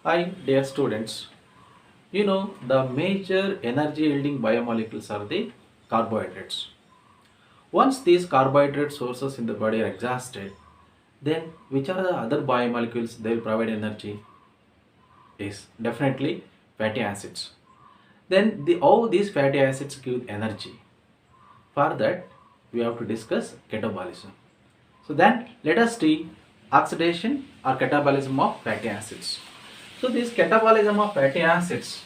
Hi, dear students. The major energy yielding biomolecules are the carbohydrates. Once these carbohydrate sources in the body are exhausted, then which are the other biomolecules they will provide energy? Is definitely fatty acids. Then all these fatty acids give energy. For that, we have to discuss catabolism. So then let us see oxidation or catabolism of fatty acids. So this catabolism of fatty acids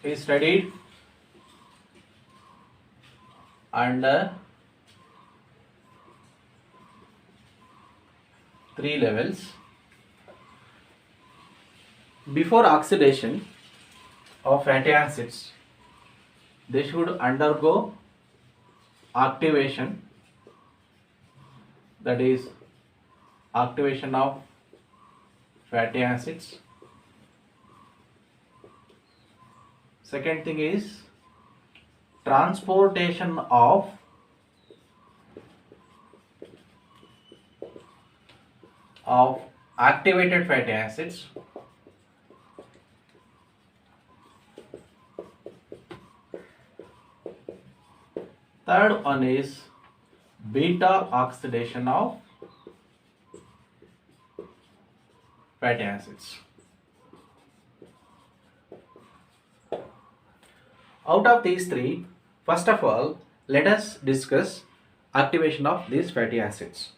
is studied under three levels. Before oxidation of fatty acids, they should undergo activation, that is activation of fatty acids. Second thing is transportation of activated fatty acids. Third one is beta oxidation of fatty acids. Out of these three, first of all, let us discuss activation of these fatty acids.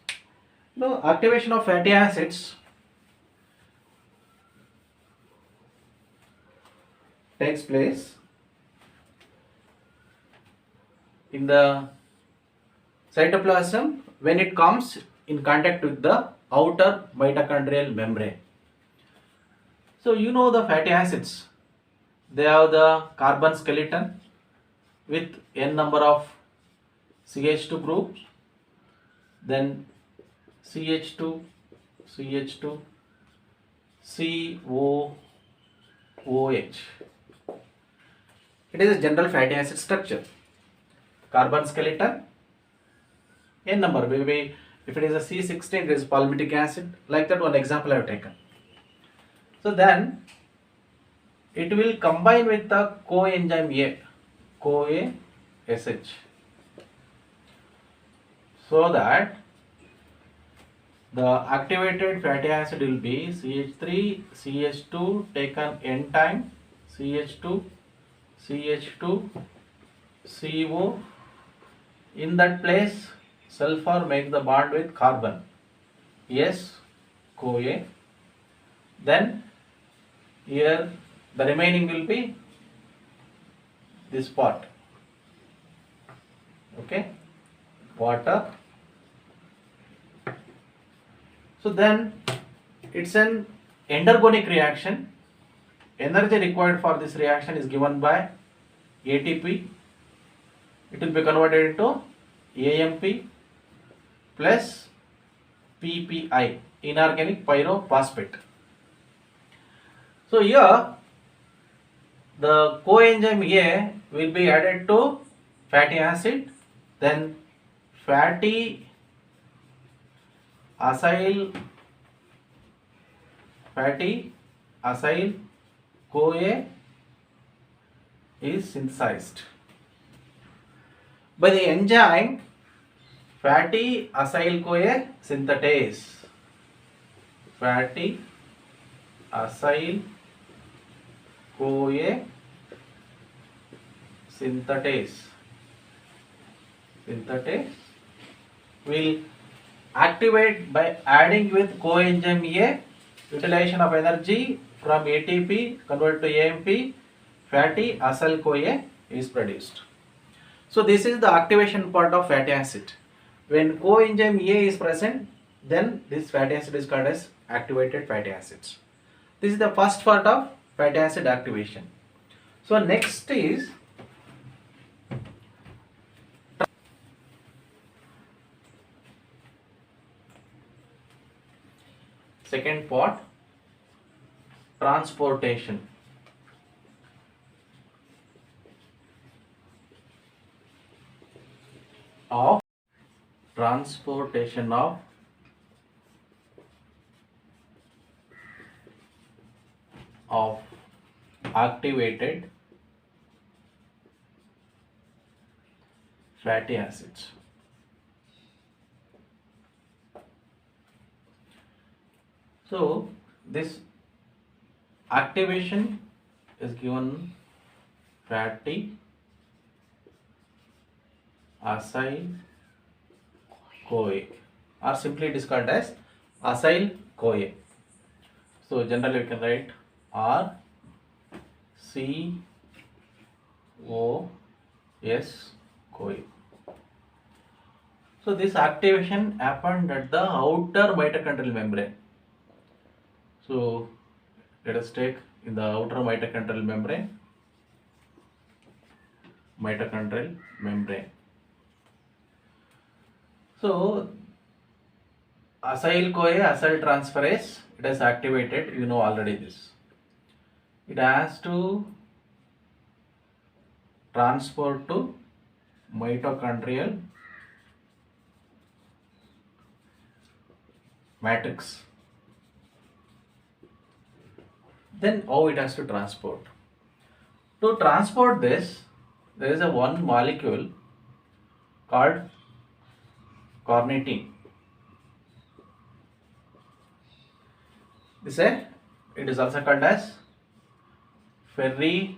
Activation of fatty acids takes place in the cytoplasm when it comes in contact with the outer mitochondrial membrane. So the fatty acids, they have the carbon skeleton with n number of CH2 groups, then CH2, CH2, COOH. It is a general fatty acid structure. Carbon skeleton, n number, maybe if it is a C16, it is palmitic acid. Like that, one example I have taken. So then it will combine with the coenzyme A, CoA-SH, so that the activated fatty acid will be CH3, CH2 taken n time, CH2, CH2, CO. In that place, sulfur make the bond with carbon, yes, CoA. Then here the remaining will be this part, okay, water. So then it's an endergonic reaction. Energy required for this reaction is given by ATP. It will be converted into AMP plus PPI, inorganic pyrophosphate. So here the coenzyme A will be added to fatty acid, then fatty acyl CoA is synthesized by the enzyme fatty acyl CoA synthetase. Fatty acyl CoA synthetase will activate by adding with coenzyme A, utilization of energy from ATP converted to AMP, fatty acyl CoA is produced. So this is the activation part of fatty acid. When coenzyme A is present, then this fatty acid is called as activated fatty acids. This is the first part of fatty acid activation. So next is second part, transportation. Of transportation of of activated fatty acids. So this activation is given fatty acyl CoA, or simply it is called as acyl CoA. So generally we can write R C O S CoA. So this activation happened at the outer mitochondrial membrane. So let us take in the outer mitochondrial membrane. So acyl CoA, acyl transferase, it is activated. You know already this. It has to transport to mitochondrial matrix. Then how it has to transport? To transport this, there is a one molecule called carnitine. It is also called as ferry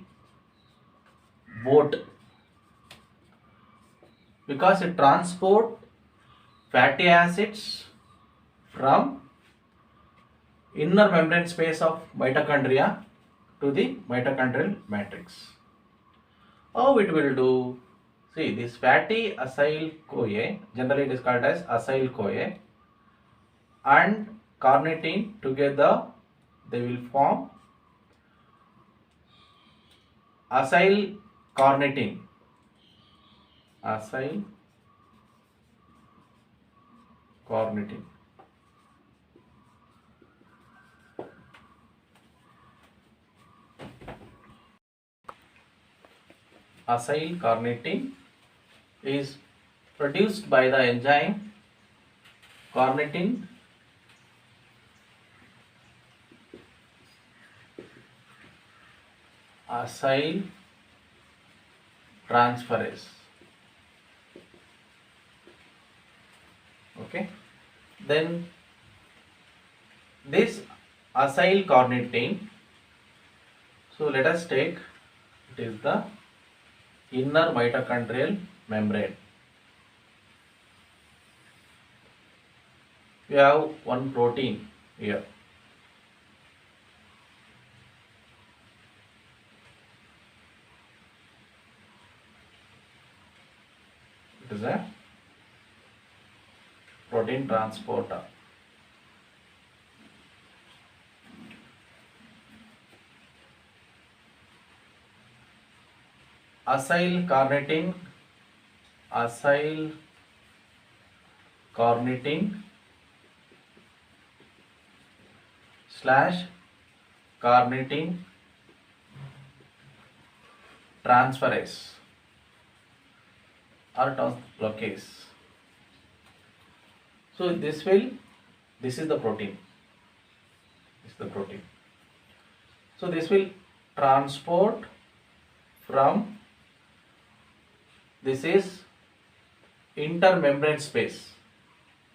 boat, because it transport fatty acids from inner membrane space of mitochondria to the mitochondrial matrix. How it will do? See, this fatty acyl CoA, generally it is called as acyl CoA, and carnitine together they will form acyl carnitine. Acyl carnitine. Acyl carnitine is produced by the enzyme carnitine acyl transferase. Okay, then this acyl carnitine, so let us take, it is the inner mitochondrial membrane. We have one protein here. It is a protein transporter. Acyl carnitine slash carnitine transferase or translocase. So this is the protein. This is the protein. So this will transport from, this is intermembrane space.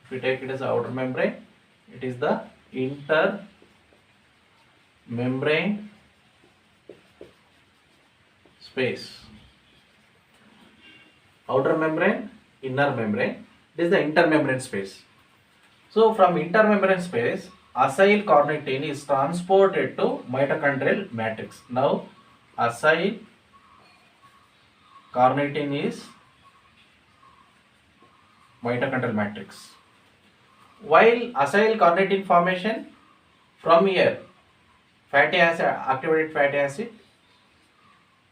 If we take it as outer membrane, it is the intermembrane space. Outer membrane, inner membrane, it is the intermembrane space. So from intermembrane space, acyl carnitine is transported to mitochondrial matrix. Now acyl carnitine is mitochondrial matrix. While acyl carnitine formation, from here fatty acid, activated fatty acid,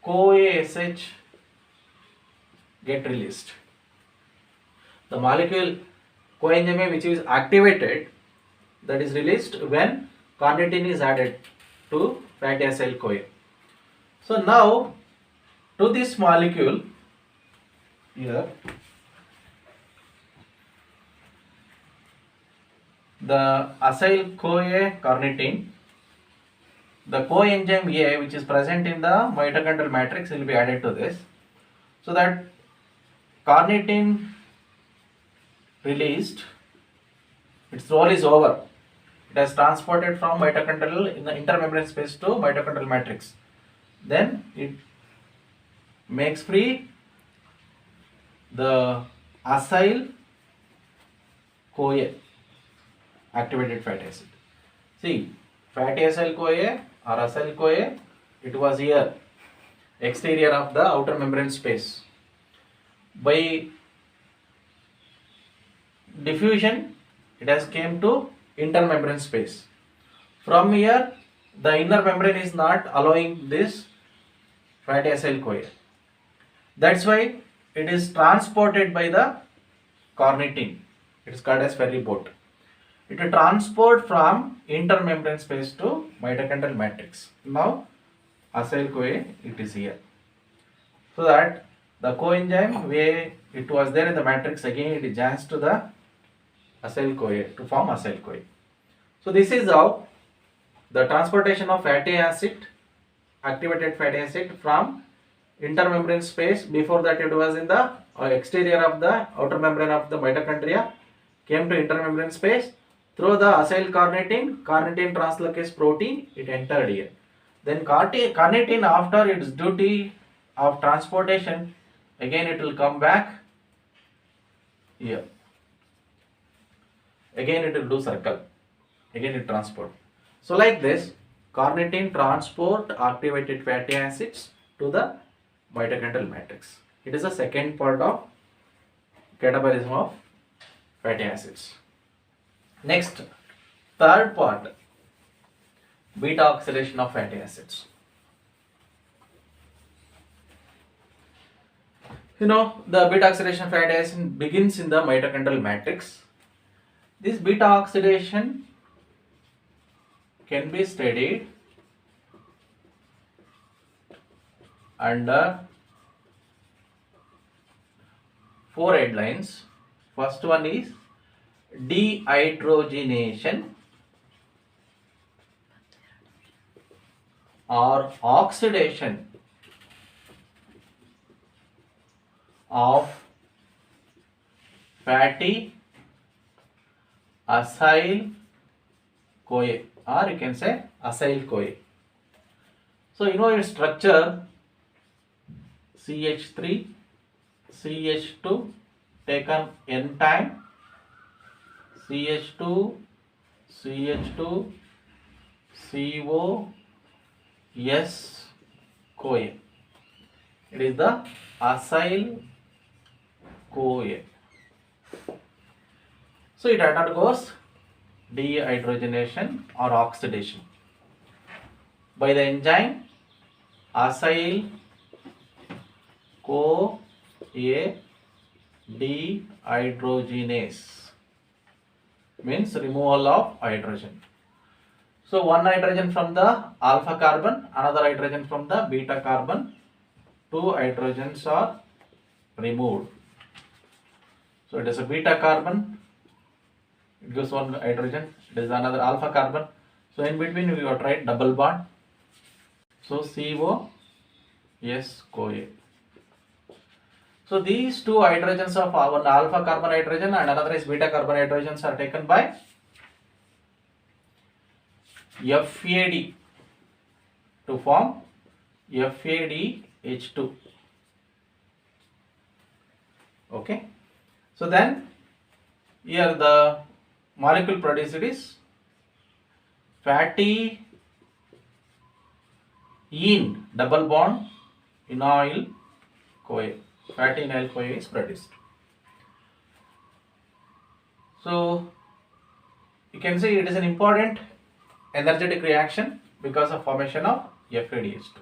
CoASH get released. The molecule coenzyme which is activated, that is released when carnitine is added to fatty acyl CoA. So now to this molecule here, the acyl CoA carnitine, the coenzyme A, which is present in the mitochondrial matrix, will be added to this, so that carnitine released, its role is over. It has transported from mitochondrial in the intermembrane space to mitochondrial matrix. Then it makes free the acyl CoA activated fatty acid. See, fatty acyl CoA or acyl CoA, it was here, exterior of the outer membrane space. By diffusion, it has came to intermembrane space. From here, the inner membrane is not allowing this fatty acyl CoA. That's why it is transported by the carnitine. It is called as ferry boat. It will transport from intermembrane space to mitochondrial matrix. Now, acyl CoA, it is here. So that the coenzyme where it was there in the matrix, again it joins to the acyl CoA to form acyl CoA. So this is how the transportation of fatty acid, activated fatty acid from intermembrane space. Before that it was in the exterior of the outer membrane of the mitochondria, came to intermembrane space through the acyl carnitine, carnitine translocase protein, it entered here. Then carnitine, after its duty of transportation, again it will come back here. Again it will do circle, again it transport. So like this, carnitine transport activated fatty acids to the mitochondrial matrix. It is the second part of catabolism of fatty acids. Next, third part, beta oxidation of fatty acids. The beta oxidation of fatty acid begins in the mitochondrial matrix. This beta oxidation can be studied under 4 headlines. First one is dehydrogenation or oxidation of fatty acyl CoA, or you can say acyl CoA. So its structure, CH3, CH2 taken n time, CH2, CH2, CO, S, CoA. It is the acyl CoA. So it undergoes dehydrogenation or oxidation by the enzyme acyl CoA dehydrogenase, means removal of hydrogen. So one hydrogen from the alpha carbon, another hydrogen from the beta carbon, 2 hydrogens are removed. So it is a beta carbon, it gives one hydrogen, it is another alpha carbon. So in between we got to write double bond. So CO, S, CoA. So these 2 hydrogens of one alpha carbon hydrogen and another is beta carbon hydrogens are taken by FAD to form FADH2. Okay. So then here the molecule produced is fatty ene double bond enoyl CoA. Fatty enoyl CoA is produced. So you can see it is an important energetic reaction because of formation of FADH2.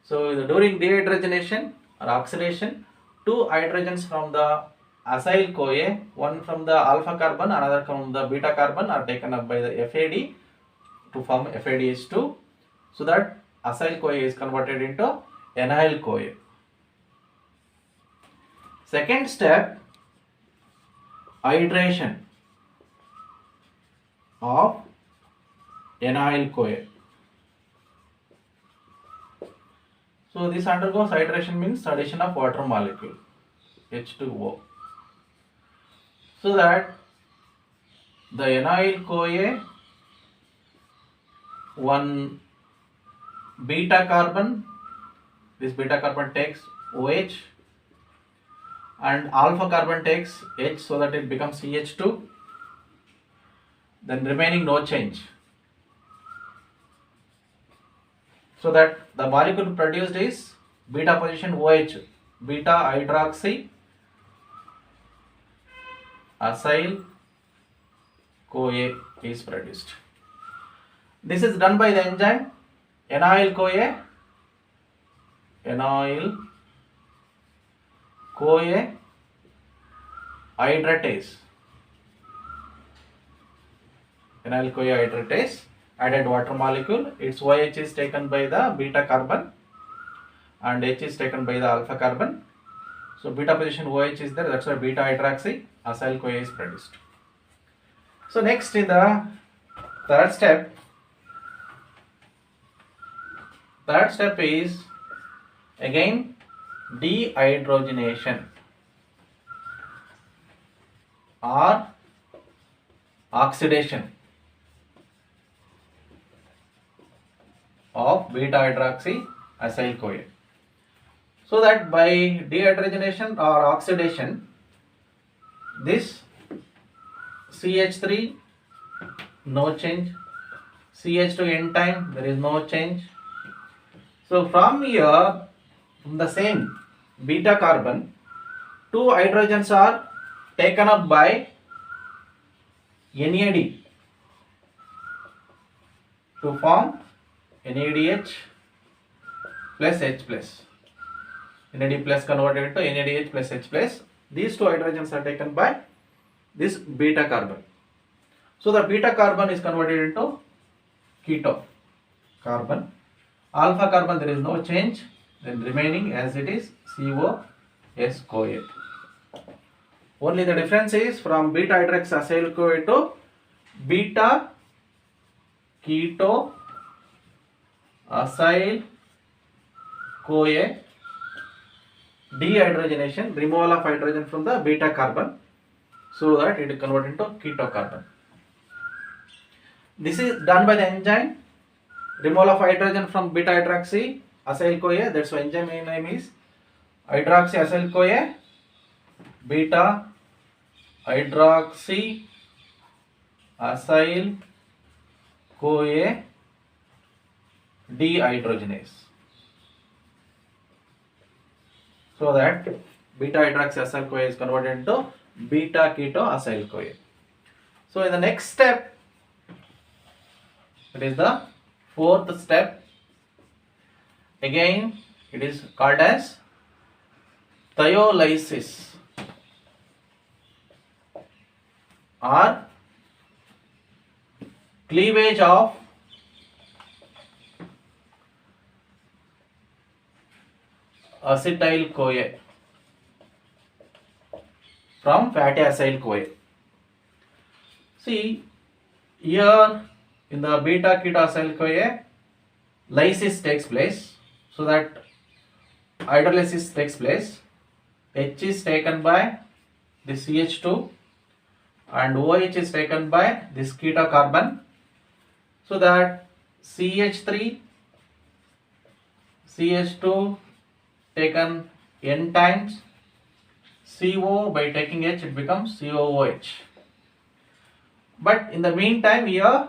So during dehydrogenation or oxidation, 2 hydrogens from the acyl CoA, one from the alpha carbon, another from the beta carbon are taken up by the FAD to form FADH2, so that acyl CoA is converted into enoyl CoA. Second step, hydration of enoyl CoA. So this undergoes hydration means addition of water molecule H2O. So that the enoyl CoA, one beta carbon, this beta carbon takes OH and alpha carbon takes H, so that it becomes CH2, then remaining no change. So that the molecule produced is beta position OH, beta hydroxy acyl CoA is produced. This is done by the enzyme enoyl CoA hydratase. Enoyl CoA hydratase, added water molecule, its OH is taken by the beta carbon and H is taken by the alpha carbon. So beta position OH is there, that's why beta hydroxy acyl CoA is produced. So next, in the third step is again dehydrogenation or oxidation of beta hydroxy acyl CoA. So that by dehydrogenation or oxidation, this CH3 no change, CH2 n time there is no change. So from here, from the same beta carbon, two hydrogens are taken up by NAD to form NADH plus H plus. NAD plus converted to NADH plus H plus. These two hydrogens are taken by this beta carbon. So the beta carbon is converted into keto carbon. Alpha carbon there is no change, then remaining as it is COS CoA. Only the difference is from beta hydroxy acyl CoA to beta keto acyl CoA dehydrogenation, removal of hydrogen from the beta carbon, so that it is converted into keto carbon. This is done by the enzyme removal of hydrogen from beta hydroxy acyl CoA, that's why enzyme name is hydroxy acyl CoA beta hydroxy acyl CoA dehydrogenase. So that beta hydroxy acyl CoA is converted into beta keto acyl CoA. So in the next step, it is the fourth step. Again, it is called as thiolysis or cleavage of acetyl CoA from fatty acyl CoA. See, here in the beta keto acyl CoA, lysis takes place, so that hydrolysis takes place. H is taken by this CH2 and OH is taken by this keto carbon, so that CH3 CH2 taken n times, CO by taking H it becomes COOH. But in the meantime here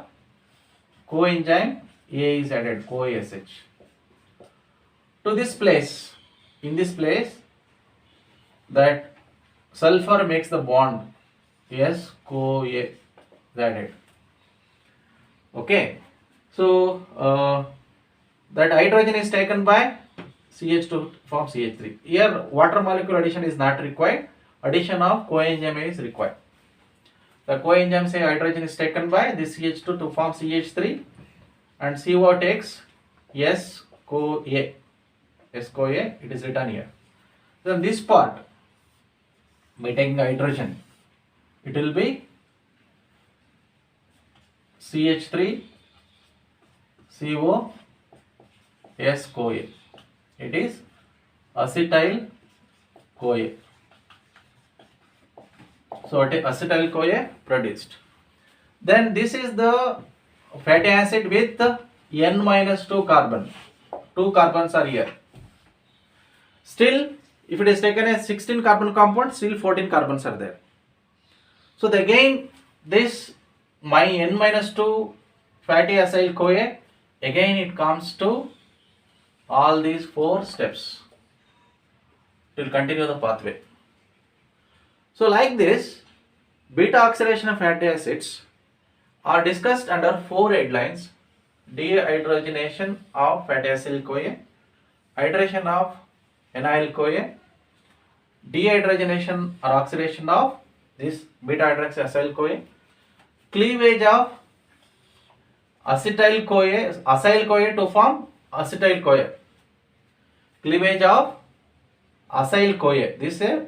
coenzyme A is added, CoASH. To this place, in this place, that sulfur makes the bond, yes, CoA is added. Okay, so that hydrogen is taken by CH2 from CH3. Here water molecule addition is not required, addition of coenzyme A is required. The coenzyme say hydrogen is taken by this CH2 to form CH3 and CO takes S-CoA. S-CoA, it is written here. Then this part, by taking hydrogen, it will be CH3 CO S-CoA. It is acetyl CoA. So acetyl CoA produced. Then this is the fatty acid with N minus 2 carbon. 2 carbons are here. Still, if it is taken as 16 carbon compound, still 14 carbons are there. So again, this my N minus 2 fatty acyl CoA, again it comes to all these 4 steps. It will continue the pathway. So like this, beta oxidation of fatty acids are discussed under 4 headlines: dehydrogenation of fatty acyl CoA, hydration of acyl CoA, dehydrogenation or oxidation of this beta hydroxyacyl CoA, cleavage of acetyl CoA to form acetyl CoA, cleavage of acyl CoA, this is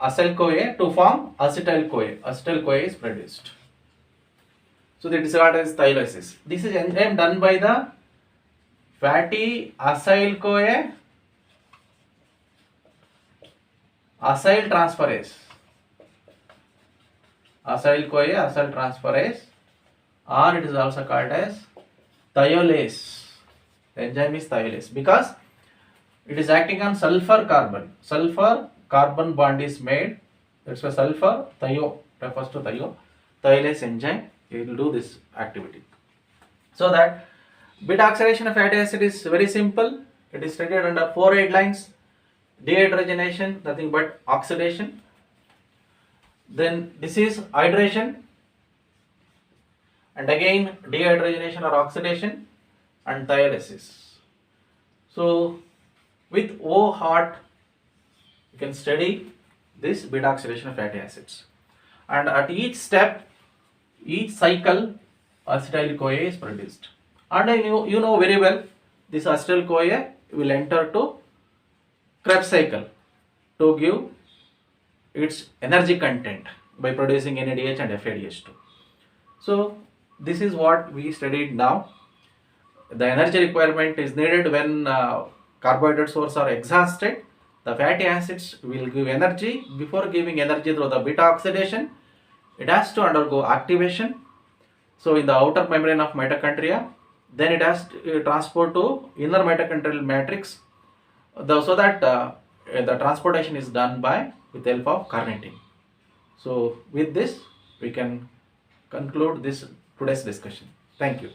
acyl CoA to form acetyl CoA. Acetyl CoA is produced. So that is what is thyrolysis. This is enzyme done by the fatty acyl CoA acyl transferase. Acyl CoA acyl transferase, or it is also called as thiolase. The enzyme is thiolase because it is acting on sulfur carbon. Sulfur carbon bond is made. That's why sulfur thio refers to thiolase enzyme. It will do this activity. So that beta oxidation of fatty acid is very simple. It is stated under 4 headlines: dehydrogenation, nothing but oxidation. Then this is hydration, and again dehydrogenation or oxidation, and thiolasis. So with O heart, you can study this beta oxidation of fatty acids, and at each step, each cycle, acetyl CoA is produced. And you know very well, this acetyl CoA will enter to Krebs cycle to give its energy content by producing NADH and FADH2. So this is what we studied now. The energy requirement is needed when carbohydrate sources are exhausted. The fatty acids will give energy. Before giving energy through the beta oxidation, it has to undergo activation. So in the outer membrane of mitochondria, then it has to transport to inner mitochondrial matrix, so that the transportation is done with the help of carnitine. So with this, we can conclude this today's discussion. Thank you.